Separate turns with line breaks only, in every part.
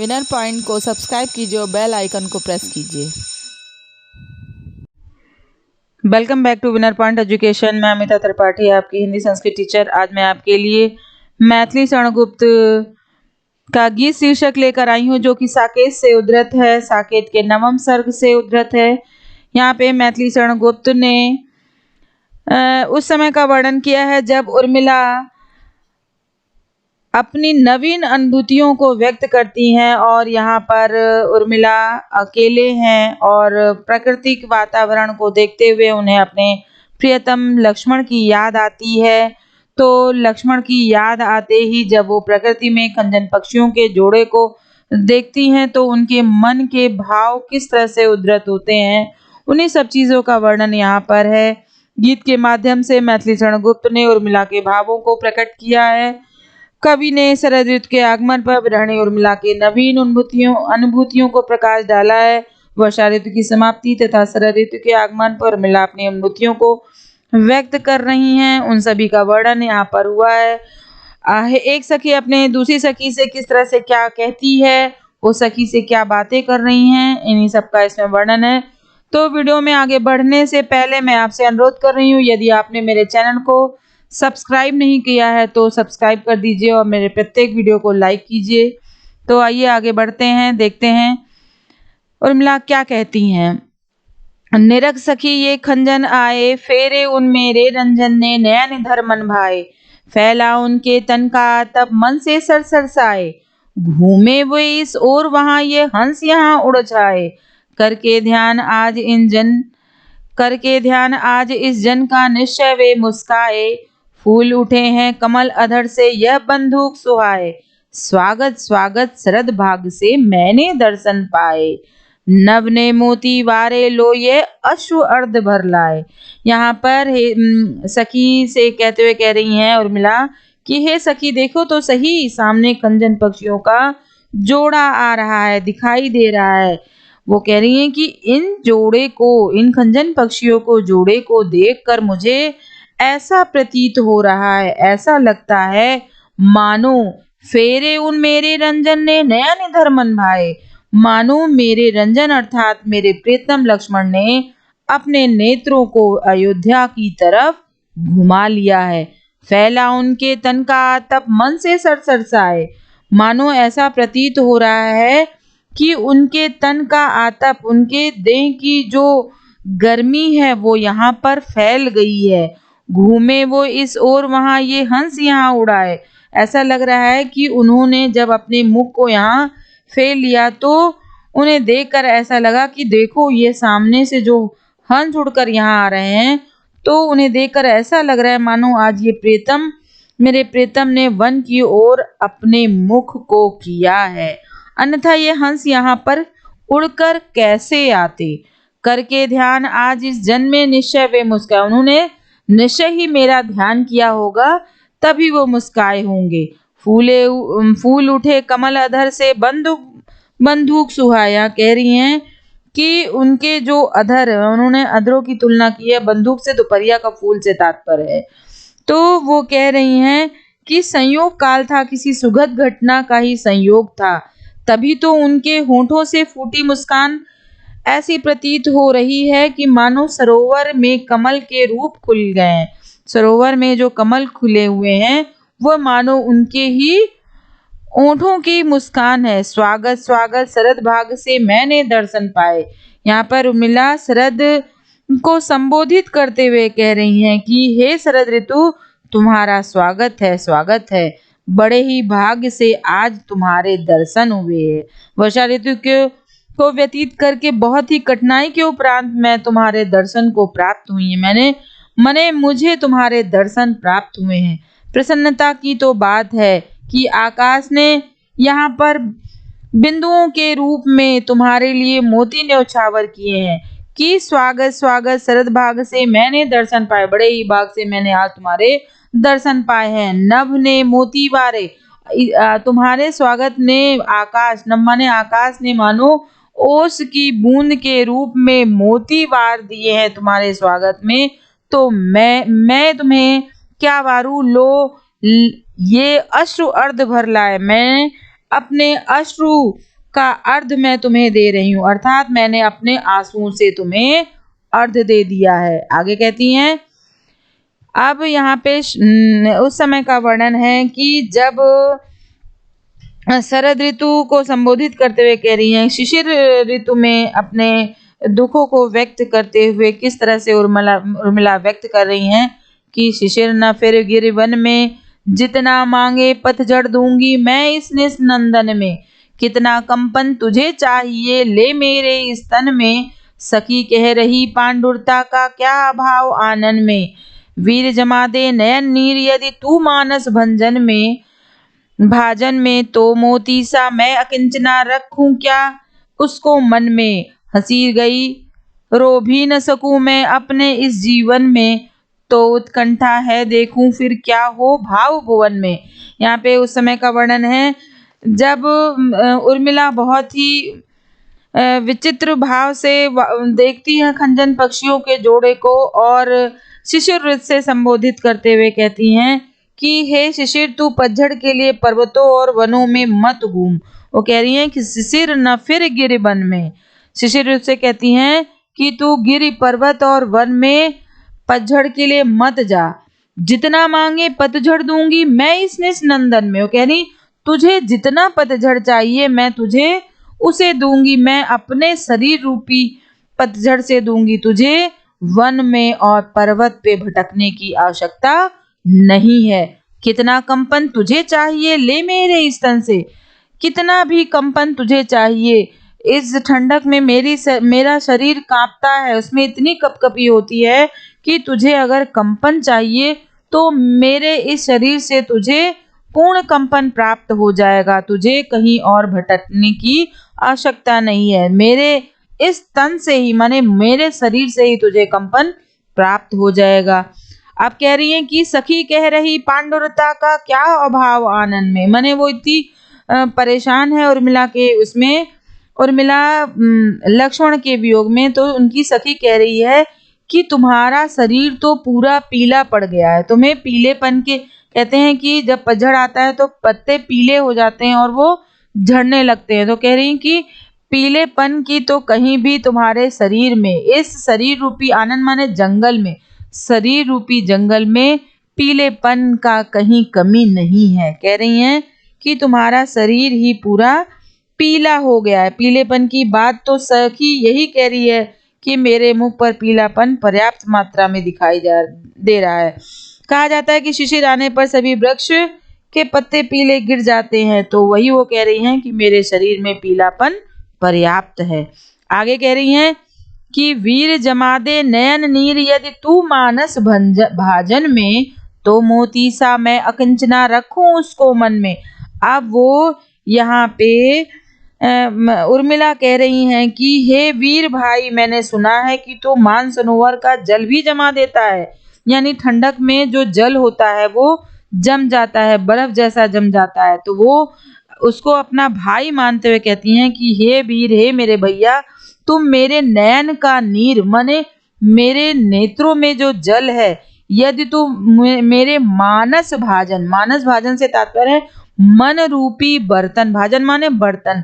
Winner point को subscribe कीजिए और बेल आइकन को प्रेस कीजिए। Welcome back to Winner Point Education. मैं अमिता त्रिपाठी, आपकी हिंदी संस्कृत टीचर। आज मैं आपके लिए मैथिली शरणगुप्त का गीत शीर्षक लेकर आई हूँ, जो कि साकेत से उद्धृत है। साकेत के नवम सर्ग से उद्धृत है। यहाँ पे मैथिली शरणगुप्त ने उस समय का वर्णन किया है जब उर्मिला अपनी नवीन अनुभूतियों को व्यक्त करती हैं, और यहाँ पर उर्मिला अकेले हैं और प्राकृतिक वातावरण को देखते हुए उन्हें अपने प्रियतम लक्ष्मण की याद आती है। तो लक्ष्मण की याद आते ही जब वो प्रकृति में खंजन पक्षियों के जोड़े को देखती हैं तो उनके मन के भाव किस तरह से उद्धृत होते हैं, उन्हीं सब चीज़ों का वर्णन यहाँ पर है। गीत के माध्यम से मैथिली शरणगुप्त ने उर्मिला के भावों को प्रकट किया है। कवि ने शरद ऋतु के आगमन पर विरहिणी उर्मिला के नवीन अनुभूतियों को प्रकाश डाला है। वर्षा ऋतु की समाप्ति तथा शरद ऋतु के आगमन पर उर्मिला अपनी अनुभूतियों को व्यक्त कर रही हैं, उन सभी का वर्णन यहाँ पर हुआ है। एक सखी अपने दूसरी सखी से किस तरह से क्या कहती है, वो सखी से क्या बातें कर रही हैं, इन्हीं सब का इसमें वर्णन है। तो वीडियो में आगे बढ़ने से पहले मैं आपसे अनुरोध कर रही हूँ, यदि आपने मेरे चैनल को सब्सक्राइब नहीं किया है तो सब्सक्राइब कर दीजिए और मेरे प्रत्येक वीडियो को लाइक कीजिए। तो आइए आगे बढ़ते हैं, देखते हैं उर्मिला क्या कहती हैं। निरख सखी ये खंजन आए, फेरे उन मेरे रंजन ने नयन धर मन भाए। फैला उनके तन का तब मन से सर सरसाए। घूमे वो इस ओर वहां ये हंस यहाँ उड़ जाए। करके ध्यान आज इस जन का निश्चय वे मुस्काए। फूल उठे हैं कमल अधर से यह बंदूक सुहाए। स्वागत स्वागत शरद भाग से मैंने दर्शन पाए। नभ ने मोती वारे लो ये अश्रु अर्ध भर लाए। यहाँ पर सखी से कहते हुए कह रही हैं उर्मिला कि हे सखी देखो तो सही, सामने खंजन पक्षियों का जोड़ा आ रहा है, दिखाई दे रहा है। वो कह रही हैं कि इन खंजन पक्षियों को जोड़े को देखकर मुझे ऐसा प्रतीत हो रहा है, ऐसा लगता है मानो फेरे उन मेरे रंजन ने नया निधर मन भाए। मानो मेरे रंजन अर्थात मेरे प्रीतम लक्ष्मण ने अपने नेत्रों को अयोध्या की तरफ घुमा लिया है। फैला उनके तन का तप मन से सरसाए। मानो ऐसा प्रतीत हो रहा है कि उनके तन का आतप, उनके देह की जो गर्मी है वो यहाँ पर फैल गई है। घूमे वो इस ओर वहां ये हंस यहाँ उड़ाए। ऐसा लग रहा है कि उन्होंने जब अपने मुख को यहाँ फेर लिया तो उन्हें देखकर ऐसा लगा कि देखो ये सामने से जो हंस उड़कर यहाँ आ रहे हैं, तो उन्हें देखकर ऐसा लग रहा है मानो आज ये मेरे प्रीतम ने वन की ओर अपने मुख को किया है, अन्यथा ये हंस यहाँ पर उड़कर कैसे आते। करके ध्यान आज इस जन में निश्चय वे मुस्काए। उन्होंने निश्चय ही मेरा ध्यान किया होगा, तभी वो मुस्काए होंगे। फूल उठे कमल अधर से बंदूक सुहाया। कह रही हैं कि उनके जो अधर, उन्होंने अधरों की तुलना की है बंदूक से, दोपहरिया का फूल से तात्पर्य है। तो वो कह रही हैं कि संयोग काल था, किसी सुखद घटना का ही संयोग था, तभी तो उनके होठों से फूटी मुस्कान ऐसी प्रतीत हो रही है कि मानो सरोवर में कमल के रूप खुल गए हैं। सरोवर में जो कमल खुले हुए हैं वो मानो उनके ही ओंठों की मुस्कान है। स्वागत स्वागत शरद भाग से मैंने दर्शन पाए। यहाँ पर उर्मिला शरद को संबोधित करते हुए कह रही हैं कि हे शरद ऋतु, तुम्हारा स्वागत है, स्वागत है। बड़े ही भाग्य से आज तुम्हारे दर्शन हुए हैं। वर्षा ऋतु को व्यतीत करके बहुत ही कठिनाई के उपरांत मैं तुम्हारे दर्शन को प्राप्त हुई है। मुझे तुम्हारे दर्शन प्राप्त हुए हैं। प्रसन्नता की तो बात है कि आकाश ने यहाँ पर बिंदुओं के रूप में तुम्हारे लिए मोती न्यौछावर किए हैं कि स्वागत स्वागत शरद भाग से मैंने दर्शन पाए। बड़े ही भाग से मैंने आज तुम्हारे दर्शन पाए हैं। नभ ने मोती वारे, तुम्हारे स्वागत ने आकाश, नभ माने आकाश ने मानो ओस की बूंद के रूप में मोती वार दिए हैं तुम्हारे स्वागत में। तो मैं तुम्हें क्या वारू, लो ये अश्रु अर्ध भर लाए। मैं अपने अश्रु का अर्ध मैं तुम्हें दे रही हूँ, अर्थात मैंने अपने आंसुओं से तुम्हें अर्ध दे दिया है। आगे कहती हैं, अब यहाँ पे उस समय का वर्णन है कि जब शरद ऋतु को संबोधित करते हुए कह रही हैं, शिशिर ऋतु में अपने दुखों को व्यक्त करते हुए किस तरह से उर्मिला व्यक्त कर रही हैं कि शिशिर न फिर गिर वन में, जितना मांगे पतझड़ दूंगी मैं इस निस नंदन में, कितना कंपन तुझे चाहिए ले मेरे इस तन में, सखी कह रही पांडुरता का क्या अभाव आनन में, वीर जमा दे नयन नीर यदि तू मानस भंजन में, भाजन में तो मोती सा मैं अकिंचना रखूं क्या उसको मन में, हंसी गई रो भी न सकूं मैं अपने इस जीवन में, तो उत्कंठा है देखूं फिर क्या हो भाव भुवन में। यहाँ पे उस समय का वर्णन है जब उर्मिला बहुत ही विचित्र भाव से देखती है खंजन पक्षियों के जोड़े को और शिशिर ऋतु से संबोधित करते हुए कहती हैं कि हे शिशिर, तू पतझड़ के लिए पर्वतों और वनों में मत घूम। वो कह रही हैं कि शिशिर न फिर गिर वन में। शिशिर ऋतु से कहती हैं कि तू गिर पर्वत और वन में पतझड़ के लिए मत जा, जितना मांगे पतझड़ दूंगी मैं इस निस नंदन में। वो कह रही तुझे जितना पतझड़ चाहिए मैं तुझे उसे दूंगी, मैं अपने शरीर रूपी पतझड़ से दूंगी तुझे, वन में और पर्वत पे भटकने की आवश्यकता नहीं है। कितना कंपन तुझे चाहिए ले मेरे इस तन से, कितना भी कंपन तुझे चाहिए, इस ठंडक में मेरा शरीर कांपता है, उसमें इतनी कपकपी होती है कि तुझे अगर कंपन चाहिए तो मेरे इस शरीर से तुझे पूर्ण कंपन प्राप्त हो जाएगा, तुझे कहीं और भटकने की आवश्यकता नहीं है, मेरे इस तन से ही माने मेरे शरीर से ही तुझे कंपन प्राप्त हो जाएगा। आप कह रही हैं कि सखी कह रही पांडुरता का क्या अभाव आनंद में, माने वो इतनी परेशान है उर्मिला के उसमें, उर्मिला लक्ष्मण के वियोग में, तो उनकी सखी कह रही है कि तुम्हारा शरीर तो पूरा पीला पड़ गया है, तुम्हें पीलेपन के, कहते हैं कि जब पतझड़ आता है तो पत्ते पीले हो जाते हैं और वो झड़ने लगते हैं, तो कह रही हैं कि पीलेपन की तो कहीं भी तुम्हारे शरीर में, इस शरीर रूपी आनंद माने जंगल में, शरीर रूपी जंगल में पीलेपन का कहीं कमी नहीं है। कह रही हैं कि तुम्हारा शरीर ही पूरा पीला हो गया है। पीलेपन की बात तो सखी यही कह रही है कि मेरे मुख पर पीलापन पर्याप्त मात्रा में दिखाई दे रहा है। कहा जाता है कि शिशिर आने पर सभी वृक्ष के पत्ते पीले गिर जाते हैं, तो वही वो कह रही हैं कि मेरे शरीर में पीलापन पर्याप्त है। आगे कह रही हैं कि वीर जमा दे नयन नीर यदि तू मानस भाजन में, तो मोती सा मैं अकिंचना रखूं उसको मन में। अब वो यहाँ पे उर्मिला कह रही हैं कि हे वीर भाई, मैंने सुना है कि तू मान सरोवर का जल भी जमा देता है, यानी ठंडक में जो जल होता है वो जम जाता है, बर्फ जैसा जम जाता है, तो वो उसको अपना भाई मानते हुए कहती हैं कि हे वीर, हे मेरे भैया, तुम मेरे नयन का नीर माने मेरे नेत्रों में जो जल है, यदि तुम मेरे मानस भाजन से तात्पर्य है मन रूपी बर्तन, भाजन माने बर्तन,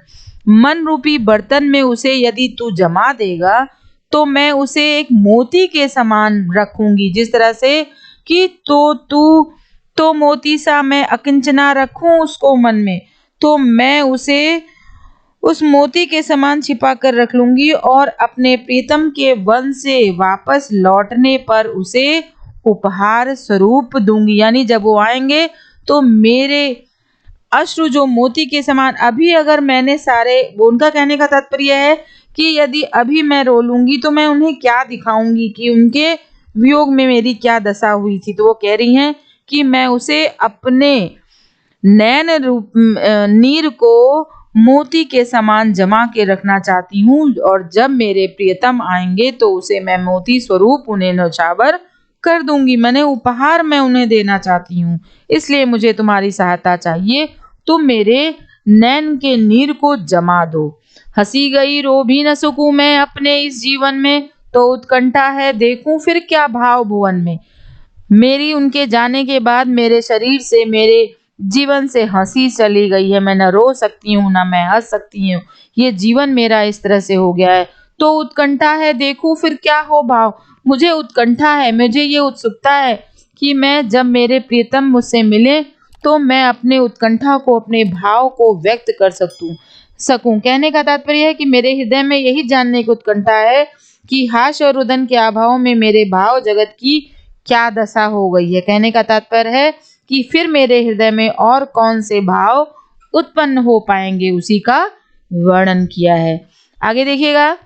मन रूपी बर्तन में उसे यदि तू जमा देगा तो मैं उसे एक मोती के समान रखूंगी, जिस तरह से कि तू तो मोती सा मैं अकिंचना रखूं उसको मन में, तो मैं उसे उस मोती के समान छिपा कर रख लूंगी और अपने प्रीतम के वन से वापस लौटने पर उसे उपहार स्वरूप दूंगी, यानी जब वो आएंगे तो मेरे अश्रु जो मोती के समान, अभी अगर मैंने सारे, उनका कहने का तात्पर्य है कि यदि अभी मैं रो लूंगी तो मैं उन्हें क्या दिखाऊंगी कि उनके वियोग में मेरी क्या दशा हुई थी, तो वो कह रही हैं कि मैं उसे अपने नयन रूप नीर को मोती के समान जमा के रखना चाहती हूँ, और जब मेरे प्रियतम आएंगे तो उसे मैं मोती स्वरूप उन्हें नौछावर कर दूंगी, मैंने उपहार मैं उन्हें देना चाहती हूँ, इसलिए मुझे तुम्हारी सहायता चाहिए, तुम मेरे नैन के नीर को जमा दो। हंसी गई रो भी न सकूं मैं अपने इस जीवन में, तो उत्कंठा है देखूं फिर क्या भाव भुवन में, मेरी उनके जाने के बाद मेरे शरीर से मेरे जीवन से हंसी चली गई है, मैं न रो सकती हूँ न मैं हंस सकती हूँ, ये जीवन मेरा इस तरह से हो गया है। तो उत्कंठा है, देखूं फिर क्या हो भाव, मुझे उत्कंठा है, मुझे ये उत्सुकता है कि मैं जब मेरे प्रियतम मुझसे मिले तो मैं अपने उत्कंठा को, अपने भाव को व्यक्त कर सकूं। कहने का तात्पर्य है कि मेरे हृदय में यही जानने की उत्कंठा है कि हास्य और रुदन के अभाव में मेरे भाव जगत की क्या दशा हो गई है। कहने का तात्पर्य है कि फिर मेरे हृदय में और कौन से भाव उत्पन्न हो पाएंगे, उसी का वर्णन किया है। आगे देखिएगा,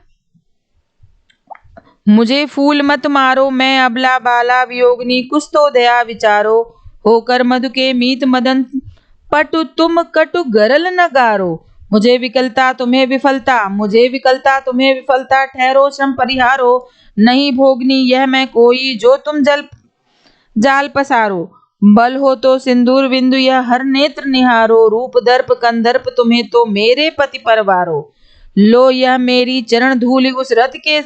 मुझे फूल मत मारो, मैं अबला बाला वियोगिनी, कुछ तो दया विचारो, होकर मधु के मीत मदन पटु तुम कटु गरल न गारो। मुझे विकलता तुम्हें विफलता, मुझे विकलता तुम्हें विफलता, ठहरो श्रम परिहारो, नहीं भोगनी यह मैं कोई, जो तुम जाल पसारो। बल हो तो सिंदूर बिंदु यह हर नेत्र निहारो, रूप दर्प कंदर्प तुम्हें तो मेरे पति परवारो। लो यह मेरी चरण धूलि उस रथ के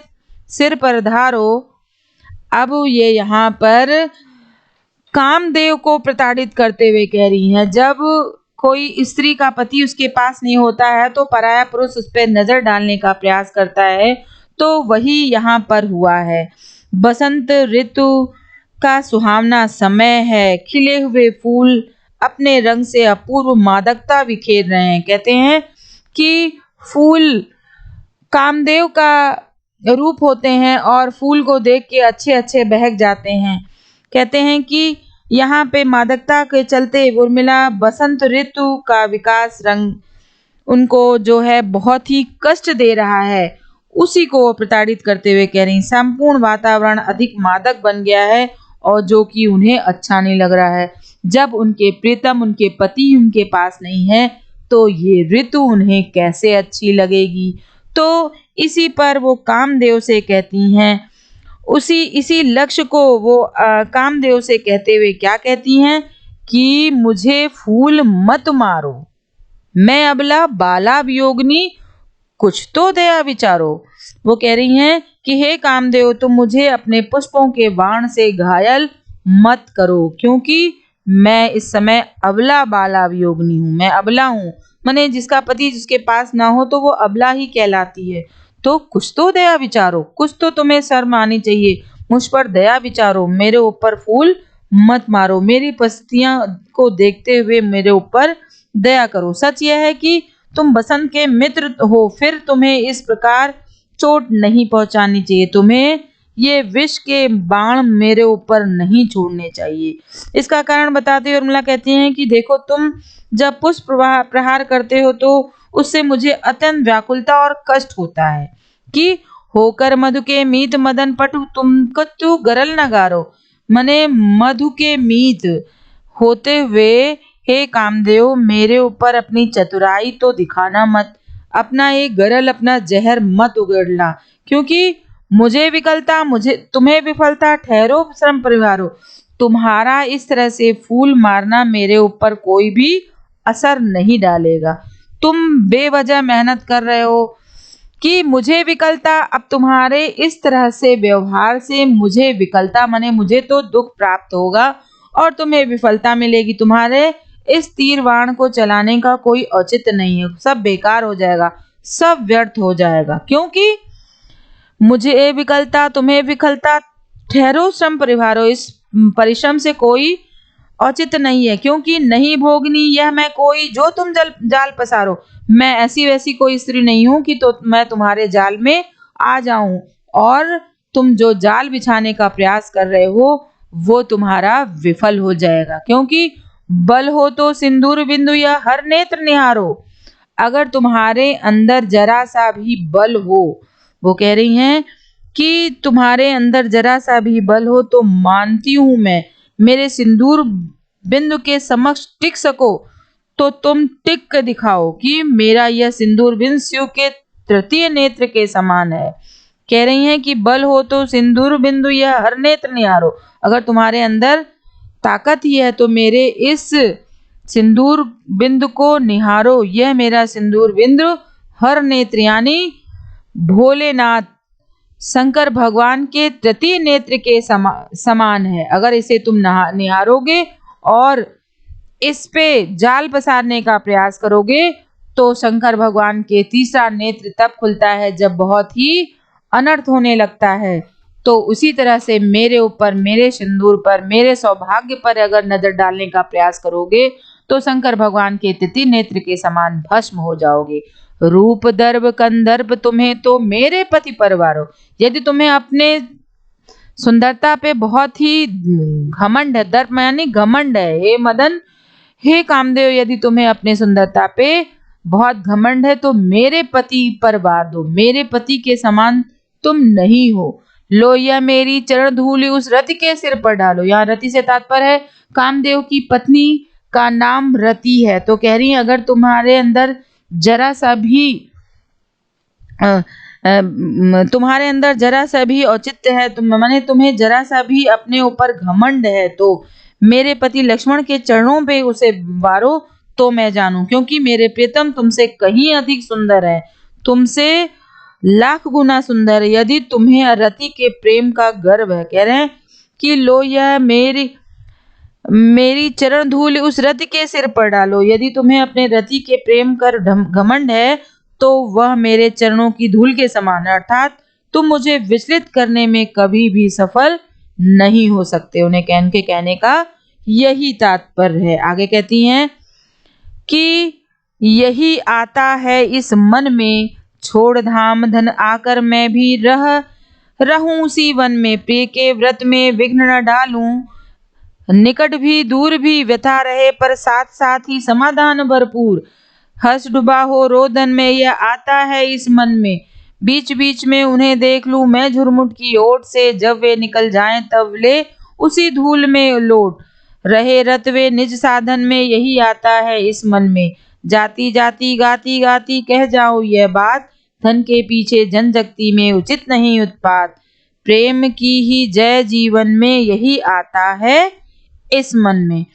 सिर पर धारो। अब ये यहाँ पर कामदेव को प्रताड़ित करते हुए कह रही हैं, जब कोई स्त्री का पति उसके पास नहीं होता है तो पराया पुरुष उस पर नजर डालने का प्रयास करता है, तो वही यहाँ पर हुआ है। बसंत ऋतु का सुहावना समय है, खिले हुए फूल अपने रंग से अपूर्व मादकता बिखेर रहे हैं। कहते हैं कि फूल कामदेव का रूप होते हैं और फूल को देख के अच्छे अच्छे बहक जाते हैं। कहते हैं कि यहाँ पे मादकता के चलते उर्मिला बसंत ऋतु का विकास रंग उनको जो है बहुत ही कष्ट दे रहा है, उसी को प्रताड़ित करते हुए कह रही, संपूर्ण वातावरण अधिक मादक बन गया है और जो कि उन्हें अच्छा नहीं लग रहा है। जब उनके प्रीतम, उनके पति उनके पास नहीं है तो ये ऋतु उन्हें कैसे अच्छी लगेगी। तो इसी पर वो कामदेव से कहती हैं, इसी लक्ष्य को वो कामदेव से कहते हुए क्या कहती हैं कि मुझे फूल मत मारो, मैं अबला बाला वियोगिनी, कुछ तो दया विचारो। वो कह रही हैं कि हे कामदेव, तुम मुझे अपने पुष्पों के बाण से घायल मत करो, क्योंकि मैं इस समय अबला बाला वियोगिनी हूँ, मैं अबला हूँ। माने जिसका पति जिसके पास ना हो तो वो अबला ही कहलाती है। तो कुछ तो दया विचारो, कुछ तो तुम्हें शर्म आनी चाहिए, मुझ पर दया विचारो, मेरे ऊपर फूल मत मारो, मेरी परिस्थितियां को देखते हुए मेरे ऊपर दया करो। सच यह है कि तुम बसंत के मित्र हो, फिर तुम्हें इस प्रकार चोट नहीं पहुंचानी चाहिए, तुम्हें ये विष के बाण मेरे ऊपर नहीं छोड़ने चाहिए। इसका कारण बताते हुए उर्मिला कहती हैं कि देखो, तुम जब पुष्प प्रहार करते हो तो उससे मुझे अत्यंत व्याकुलता और कष्ट होता है कि होकर मधु के मीत मदन पटु तुम कतु गरल नगारो। मने मधु के मीत होते हुए हे कामदेव, मेरे ऊपर अपनी चतुराई तो दिखाना मत, अपना एक गरल, अपना जहर मत उगड़ना, क्योंकि मुझे विकलता, मुझे तुम्हें विफलता, ठहरो श्रम परिवारो। तुम्हारा इस तरह से फूल मारना मेरे ऊपर कोई भी असर नहीं डालेगा। तुम बेवजह मेहनत कर रहे हो कि मुझे विकलता, अब तुम्हारे इस तरह से व्यवहार से मुझे विकलता माने मुझे तो दुख प्राप्त होगा और तुम्हें विफलता मिलेगी। तुम्हारे इस तीर बाण को चलाने का कोई औचित्य नहीं है, सब बेकार हो जाएगा, सब व्यर्थ हो जाएगा, क्योंकि मुझे विकलता, तुम्हें विकलता, ठहरो श्रम परिवारो, इस परिश्रम से कोई औचित्य नहीं है, क्योंकि नहीं भोगनी यह मैं कोई, जो तुम जाल पसारो। मैं ऐसी वैसी कोई स्त्री नहीं हूं कि तो मैं तुम्हारे जाल में आ जाऊं और तुम जो जाल बिछाने का प्रयास कर रहे हो वो तुम्हारा विफल हो जाएगा, क्योंकि बल हो तो सिंदूर बिंदु या हर नेत्र निहारो। अगर तुम्हारे अंदर जरा सा भी बल हो, वो कह रही हैं कि तुम्हारे अंदर जरा सा भी बल हो तो मानती हूं मैं, मेरे सिंदूर बिंदु के समक्ष टिक सको तो तुम टिक कर दिखाओ कि मेरा यह सिंदूर बिंदु शिव के तृतीय नेत्र के समान है। कह रही हैं कि बल हो तो सिंदूर बिंदु यह हर नेत्र निहारो। अगर तुम्हारे अंदर ताकत ही है तो मेरे इस सिंदूर बिंदु को निहारो, यह मेरा सिंदूर बिंदु हर नेत्र यानी भोलेनाथ शंकर भगवान के तृतीय नेत्र के समान है। अगर इसे तुम निहारोगे और इस पे जाल पसारने का प्रयास करोगे तो शंकर भगवान के तीसरा नेत्र तब खुलता है जब बहुत ही अनर्थ होने लगता है। तो उसी तरह से मेरे ऊपर, मेरे सिंदूर पर, मेरे सौभाग्य पर अगर नजर डालने का प्रयास करोगे तो शंकर भगवान के तृतीय नेत्र के समान भस्म हो जाओगे। रूप दर्प कंदर्प तुम्हें तो मेरे पति परवारो। यदि तुम्हें अपने सुंदरता पे बहुत ही घमंड है, दर्प यानी घमंड है, हे मदन, हे कामदेव, यदि तुम्हें अपने सुंदरता पे बहुत घमंड है तो मेरे पति पर वार दो, मेरे पति के समान तुम नहीं हो। लो यह मेरी चरण धूलि उस रति के सिर पर डालो। यहाँ रति से तात्पर्य है कामदेव की पत्नी का नाम रति है। तो कह रही है अगर तुम्हारे अंदर जरा सा भी तुम्हारे अंदर जरा सा भी औचित्य है, माने तुम्हें जरा सा भी अपने ऊपर घमंड है, तो मेरे पति लक्ष्मण के चरणों पे उसे वारो तो मैं जानूं, क्योंकि मेरे प्रियतम तुमसे कहीं अधिक सुंदर है, तुमसे लाख गुना सुंदर है। यदि तुम्हें रति के प्रेम का गर्व है, कह रहे हैं कि लो यह मेरी चरण धूल उस रति के सिर पर डालो। यदि तुम्हें अपने रति के प्रेम कर घमंड है तो वह मेरे चरणों की धूल के समान है, अर्थात तुम मुझे विचलित करने में कभी भी सफल नहीं हो सकते। उन्हें कहने का यही तात्पर्य है। आगे कहती हैं कि यही आता है इस मन में, छोड़ धाम धन आकर मैं भी रहूं उसी वन में, प्रिय के व्रत में विघ्न न डालूं, निकट भी दूर भी व्यथा रहे पर साथ साथ ही समाधान भरपूर, हर्ष डूबा हो रोदन में यह आता है इस मन में, बीच बीच में उन्हें देख लूं मैं झुरमुट की ओट से, जब वे निकल जाएं तब ले उसी धूल में लौट, रहे रत वे निज साधन में यही आता है इस मन में, जाती जाती गाती गाती कह जाऊं यह बात, धन के पीछे जन जगती में उचित नहीं उत्पात, प्रेम की ही जय जीवन में यही आता है इस मन में।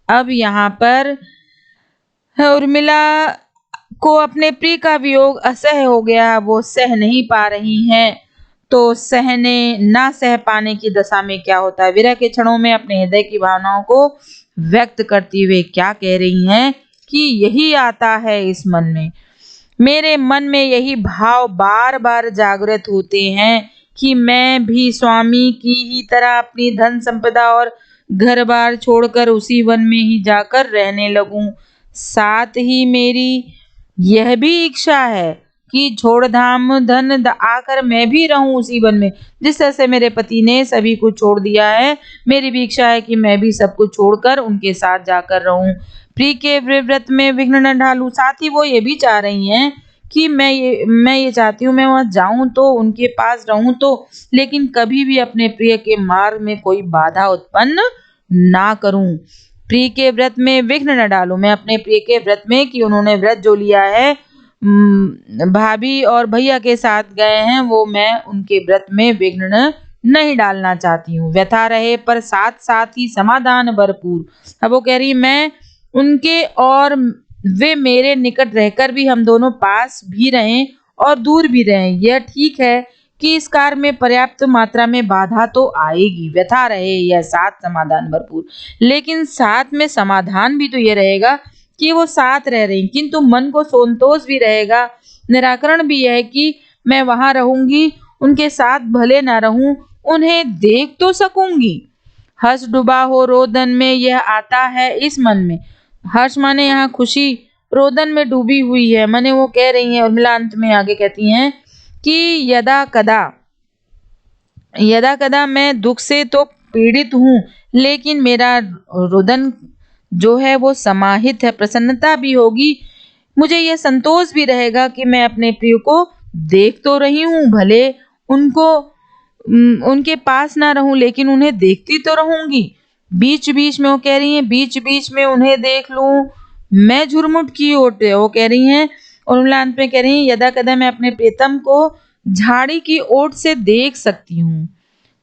अब यहाँ पर उर्मिला को अपने प्रिय का वियोग असह्य हो गया, वो सह नहीं पा रही हैं। तो सहने ना सह पाने की दशा में क्या होता है, विरह के क्षणों में अपने हृदय की भावनाओं को व्यक्त करती हुए क्या कह रही हैं कि यही आता है इस मन में, मेरे मन में यही भाव बार बार जागृत होते हैं कि मैं भी स्वामी की ही तरह अपनी धन संपदा और घर बार छोड़कर उसी वन में ही जाकर रहने लगूं। साथ ही मेरी यह भी इच्छा है कि छोड़ धाम धन आकर मैं भी रहूं उसी वन में, जिस तरह से मेरे पति ने सभी कुछ छोड़ दिया है, मेरी भी इच्छा है कि मैं भी सब कुछ छोड़कर उनके साथ जाकर रहूं, प्रिय के व्रत में विघ्न न डालूं। साथ ही वो ये भी चाह रही हैं कि मैं ये चाहती हूँ मैं वहां जाऊं तो उनके पास रहूं तो, लेकिन कभी भी अपने प्रिय के मार्ग में कोई बाधा उत्पन्न ना करूं, प्रिय के व्रत में विघ्न न डालूं, मैं अपने प्रिय के व्रत में कि उन्होंने व्रत जो लिया है भाभी और भैया के साथ गए हैं, वो मैं उनके व्रत में विघ्न नहीं डालना चाहती हूँ, व्यथा रहे पर साथ साथ ही समाधान भरपूर। अब वो कह रही मैं उनके और वे मेरे निकट रहकर भी हम दोनों पास भी रहें और दूर भी रहें, यह ठीक है कि इस कार्य में पर्याप्त मात्रा में बाधा तो आएगी, व्यथा रहे यह साथ समाधान भरपूर, लेकिन साथ में समाधान भी तो ये रहेगा कि वो साथ रह रही, किंतु मन को संतोष भी रहेगा, निराकरण भी यह है कि मैं वहां रहूंगी, उनके साथ भले ना रहूं, उन्हें देख तो सकूंगी। हर्ष डूबा हो रोदन में यह आता है इस मन में, हर्ष माने यहाँ खुशी रोदन में डूबी हुई है, माने वो कह रही हैं उर्मिला अंत में आगे कहती हैं कि यदा कदा मैं दुख से तो पीड़ित हूँ, लेकिन मेरा रुदन जो है वो समाहित है, प्रसन्नता भी होगी, मुझे यह संतोष भी रहेगा कि मैं अपने प्रिय को देख तो रही हूँ, भले उनके पास ना रहूं लेकिन उन्हें देखती तो रहूंगी, बीच बीच में वो कह रही हैं बीच बीच में उन्हें देख लूं मैं झुरमुट की ओट, वो कह रही हैं उर्मिला अंत में कह रही हैं यदा कदा मैं अपने प्रीतम को झाड़ी की ओट से देख सकती हूँ,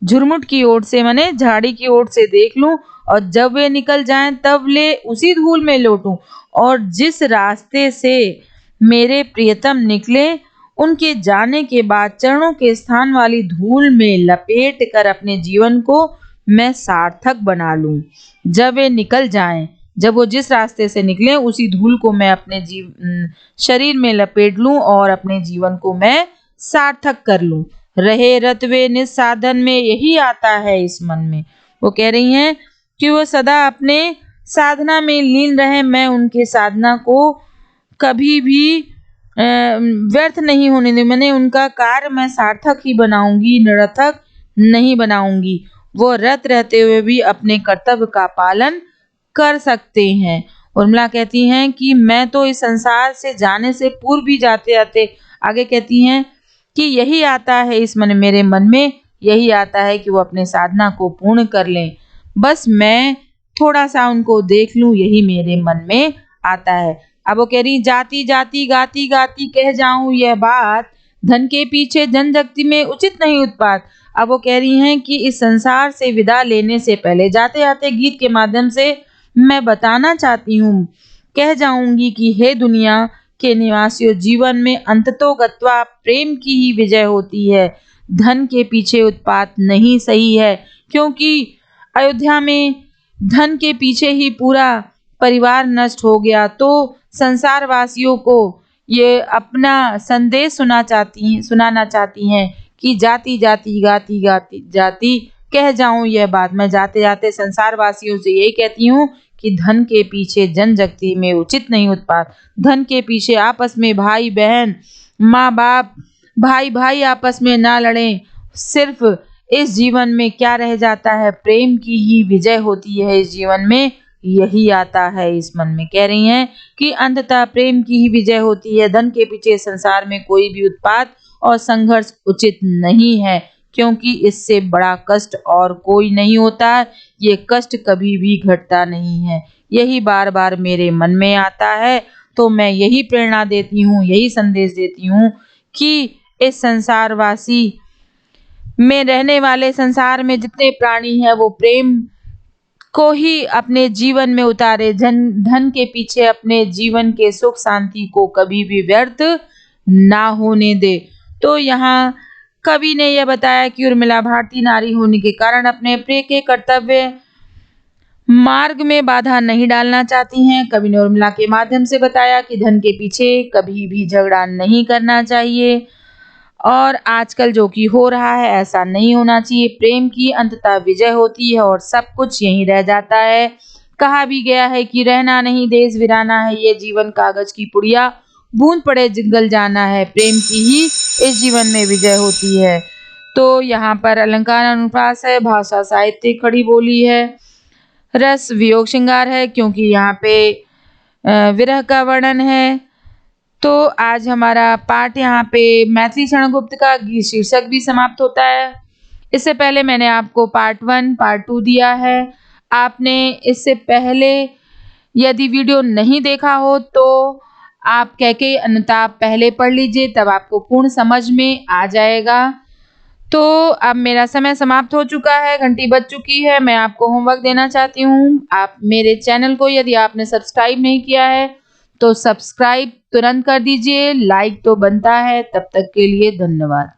झुरमुट की ओट से माने झाड़ी की ओट से देख लूं, और जब वे निकल जाएं तब ले उसी धूल में लौटूं, और जिस रास्ते से मेरे प्रियतम निकले उनके जाने के बाद चरणों के स्थान वाली धूल में लपेट कर अपने जीवन को मैं सार्थक बना लूं। जब वे निकल जाएं जब वो जिस रास्ते से निकले उसी धूल को मैं अपने शरीर में लपेट लूं और अपने जीवन को मैं सार्थक कर लूं। रहे रतवे निस्साधन में, यही आता है इस मन में। वो कह रही हैं कि वो सदा अपने साधना में लीन रहे, मैं उनके साधना को कभी भी व्यर्थ नहीं होने दूंगी। मैंने उनका कार्य मैं सार्थक ही बनाऊंगी, निरर्थक नहीं बनाऊंगी। वो रत रहते हुए भी अपने कर्तव्य का पालन कर सकते हैं। उर्मिला कहती हैं कि मैं तो इस संसार से जाने से पूर्व भी जाते आते, आगे कहती हैं कि यही आता है इस मेरे मन में, यही आता है कि वो अपने साधना को पूर्ण कर लें। बस मैं थोड़ा सा उनको देख लूं, यही मेरे मन में आता है। अब वो कह रही, जाती जाती गाती गाती कह जाऊं यह बात, धन के पीछे जनजगती में उचित नहीं उत्पात। अब वो कह रही हैं कि इस संसार से विदा लेने से पहले जाते आते गीत के माध्यम से मैं बताना चाहती हूँ, कह जाऊंगी कि हे दुनिया के निवासियों, जीवन में अंततो गत्वा प्रेम की ही विजय होती है। धन के पीछे उत्पात नहीं सही है, क्योंकि अयोध्या में धन के पीछे ही पूरा परिवार नष्ट हो गया। तो संसार वासियों को ये अपना संदेश सुनाना चाहती हैं कि जाती जाती गाती गाती जाती कह जाऊं यह बात। मैं जाते जाते संसार वासियों से यही कहती हूँ कि धन के पीछे जनजगती में उचित नहीं उत्पात। धन के पीछे आपस में भाई बहन, माँ बाप, भाई भाई आपस में ना लड़ें। सिर्फ इस जीवन में क्या रह जाता है, प्रेम की ही विजय होती है इस जीवन में, यही आता है इस मन में। कह रही हैं कि अंततः प्रेम की ही विजय होती है। धन के पीछे संसार में कोई भी उत्पात और संघर्ष उचित नहीं है, क्योंकि इससे बड़ा कष्ट और कोई नहीं होता। ये कष्ट कभी भी घटता नहीं है। यही बार बार मेरे मन में आता है, तो मैं यही प्रेरणा देती हूँ, यही संदेश देती हूँ कि इस संसारवासी में रहने वाले, संसार में जितने प्राणी हैं, वो प्रेम को ही अपने जीवन में उतारे। धन के पीछे अपने जीवन के सुख शांति को कभी भी व्यर्थ ना होने दे। तो यहाँ कवि ने यह बताया कि उर्मिला भारतीय नारी होने के कारण अपने प्रिय के कर्तव्य मार्ग में बाधा नहीं डालना चाहती हैं। कवि ने उर्मिला के माध्यम से बताया कि धन के पीछे कभी भी झगड़ा नहीं करना चाहिए, और आजकल जो कि हो रहा है ऐसा नहीं होना चाहिए। प्रेम की अंततः विजय होती है और सब कुछ यहीं रह जाता है। कहा भी गया है कि रहना नहीं देश वीराना है, ये जीवन कागज की पुड़िया, बूंद पड़े गल जाना है। प्रेम की ही इस जीवन में विजय होती है। तो यहाँ पर अलंकार अनुप्रास है, भाषा साहित्य खड़ी बोली है, रस वियोग श्रृंगार है, क्योंकि यहाँ पे विरह का वर्णन है। तो आज हमारा पाठ यहाँ पे मैथिली शरण गुप्त का शीर्षक भी समाप्त होता है। इससे पहले मैंने आपको पार्ट 1 पार्ट 2 दिया है। आपने इससे पहले यदि वीडियो नहीं देखा हो तो आप कैके अन्यथा पहले पढ़ लीजिए, तब आपको पूर्ण समझ में आ जाएगा। तो अब मेरा समय समाप्त हो चुका है, घंटी बज चुकी है। मैं आपको होमवर्क देना चाहती हूँ। आप मेरे चैनल को यदि आपने सब्सक्राइब नहीं किया है तो सब्सक्राइब तुरंत कर दीजिए, लाइक तो बनता है। तब तक के लिए धन्यवाद।